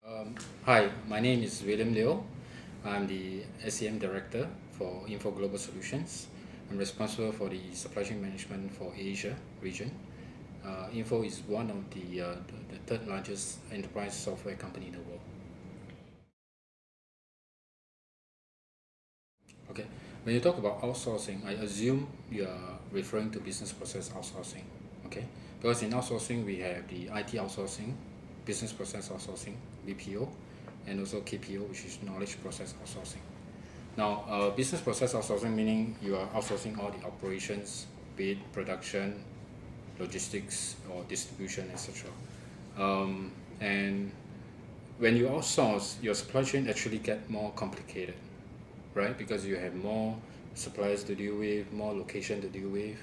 Hi, my name is William Liu. I'm the SCM Director for Infor Global Solutions. I'm responsible for the supply chain management for Asia region. Info is one of the third largest enterprise software company in the world. Okay, when you talk about outsourcing, I assume you are referring to business process outsourcing. Okay, because in outsourcing we have the IT outsourcing, business process outsourcing (BPO), and also KPO, which is knowledge process outsourcing. Now, business process outsourcing meaning you are outsourcing all the operations, be it production, logistics, or distribution, etc. And when you outsource, your supply chain actually get more complicated, right? Because you have more suppliers to deal with, more location to deal with,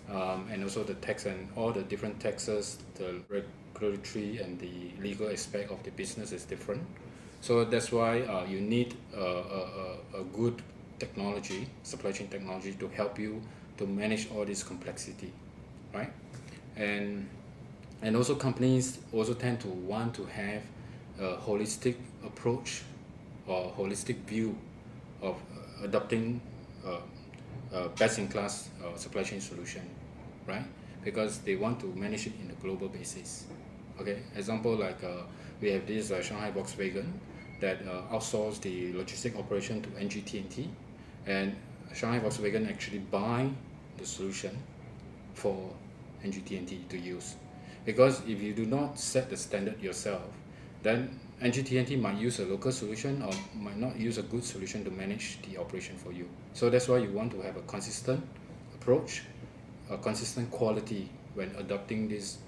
and also the tax and all the different taxes, the regulatory and the legal aspect of the business is different. So that's why you need a good technology, supply chain technology, to help you to manage all this complexity, right? And and also companies also tend to want to have a holistic approach or holistic view of adopting best-in-class supply chain solution, right? Because they want to manage it in a global basis. Okay, example like we have this Shanghai Volkswagen that outsource the logistic operation to NGT&T, and Shanghai Volkswagen actually buy the solution for NGT&T to use. Because if you do not set the standard yourself, then NGT&T might use a local solution or might not use a good solution to manage the operation for you. So that's why you want to have a consistent approach, a consistent quality when adopting this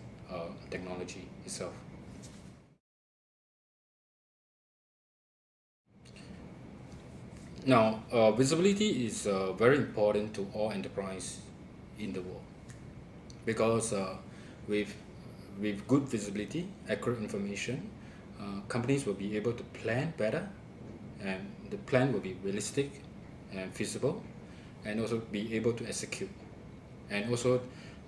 technology itself. Now, visibility is very important to all enterprise in the world because with with good visibility, accurate information, companies will be able to plan better, and the plan will be realistic and feasible, and also be able to execute. And also,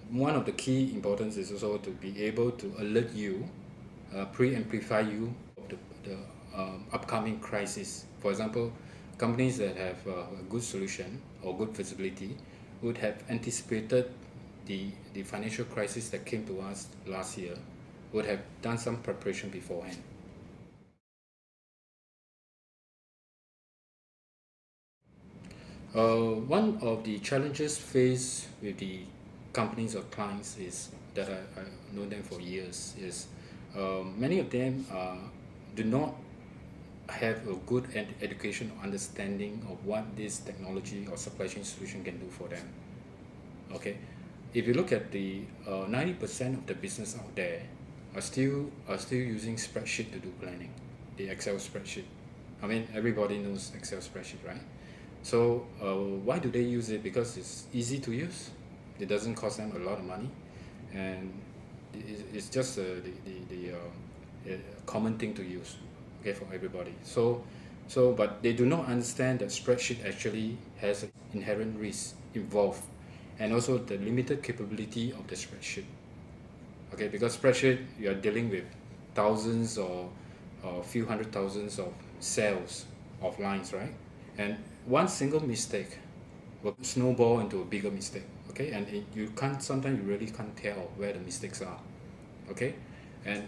one of the key importance is also to be able to alert you, pre-amplify you of the upcoming crisis. For example, companies that have a good solution or good visibility would have anticipated the financial crisis that came to us last year, would have done some preparation beforehand. One of the challenges faced with the companies or clients is that I know them for years is many of them do not have a good education or understanding of what this technology or supply chain solution can do for them. Okay, if you look at the 90% of the business out there are still using spreadsheet to do planning, the Excel spreadsheet. I mean, everybody knows Excel spreadsheet, right? So why do they use it? Because it's easy to use. It doesn't cost them a lot of money, and it's just common thing to use, okay, for everybody. So but they do not understand that spreadsheet actually has an inherent risk involved, and also the limited capability of the spreadsheet. Okay, because spreadsheet you are dealing with thousands or few hundred thousands of cells of lines, right? And one single mistake will snowball into a bigger mistake. Okay, and you can't, sometimes you really can't tell where the mistakes are. Okay, and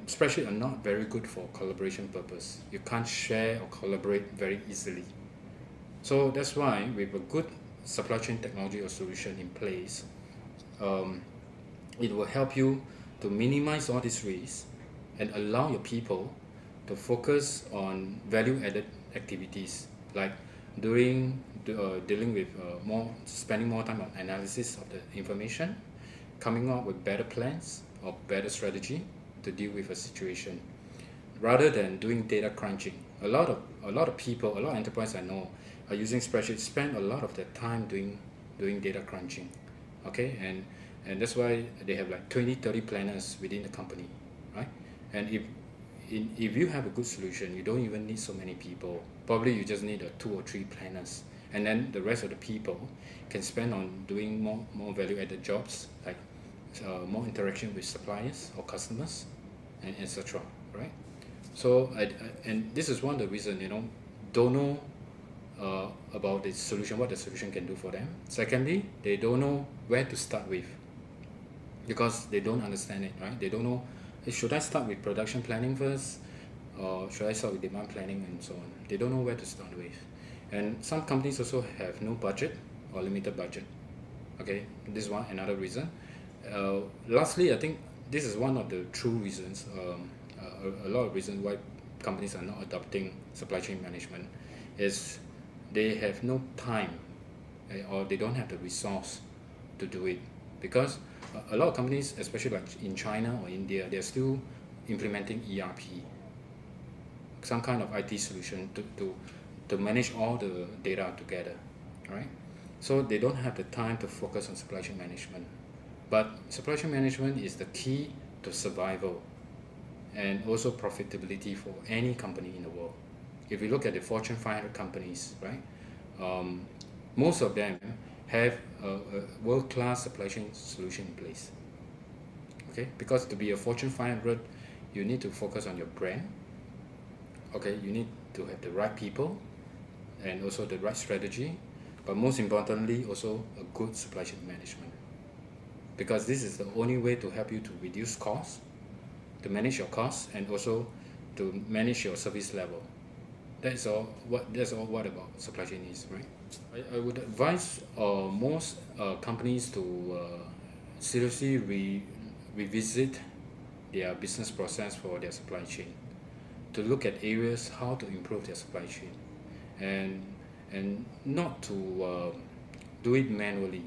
spreadsheets are not very good for collaboration purpose. You can't share or collaborate very easily. So that's why with a good supply chain technology or solution in place, um, it will help you to minimize all these risks and allow your people to focus on value added activities like dealing with spending more time on analysis of the information, coming up with better plans or better strategy to deal with a situation rather than doing data crunching. A lot of people, a lot of enterprises I know are using spreadsheets, spend a lot of their time doing data crunching. Okay, and that's why they have like 20, 30 planners within the company, right? And if you have a good solution, you don't even need so many people. Probably you just need a two or three planners, and then the rest of the people can spend on doing more value added jobs like more interaction with suppliers or customers, and etc. Right? So and this is one of the reasons, don't know about the solution, what the solution can do for them. Secondly, they don't know where to start with because they don't understand it, right? They don't know, should I start with production planning first, or should I start with demand planning and so on? They don't know where to start with. And some companies also have no budget or limited budget. Okay, this is one another reason. Lastly, I think this is one of the true reasons, a lot of reasons why companies are not adopting supply chain management is they have no time, or they don't have the resource to do it, because a lot of companies, especially like in China or India, they're still implementing ERP, some kind of IT solution to manage all the data together, right? So they don't have the time to focus on supply chain management. But supply chain management is the key to survival and also profitability for any company in the world. If you look at the Fortune 500 companies, right, most of them have a world-class supply chain solution in place. Okay, because to be a Fortune 500, you need to focus on your brand. Okay, you need to have the right people and also the right strategy, but most importantly, also a good supply chain management. Because this is the only way to help you to reduce costs, to manage your costs, and also to manage your service level. That's all what about supply chain is, right? I would advise most companies to seriously revisit their business process for their supply chain, to look at areas how to improve their supply chain, and not to do it manually,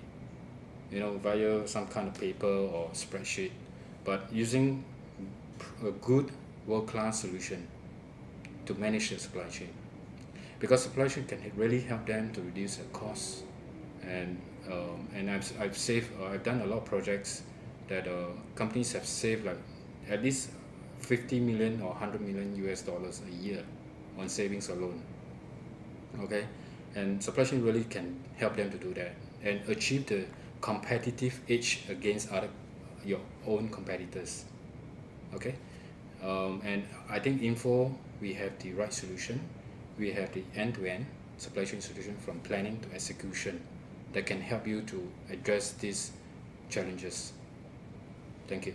via some kind of paper or spreadsheet, but using a good world-class solution to manage the supply chain, because supply chain can really help them to reduce their costs. And I've done a lot of projects that companies have saved like at least 50 million or 100 million US dollars a year on savings alone. Okay, and supply chain really can help them to do that and achieve the competitive edge against your own competitors. Okay, and I think Infor, we have the right solution. We have the end-to-end supply chain solution from planning to execution that can help you to address these challenges. Thank you.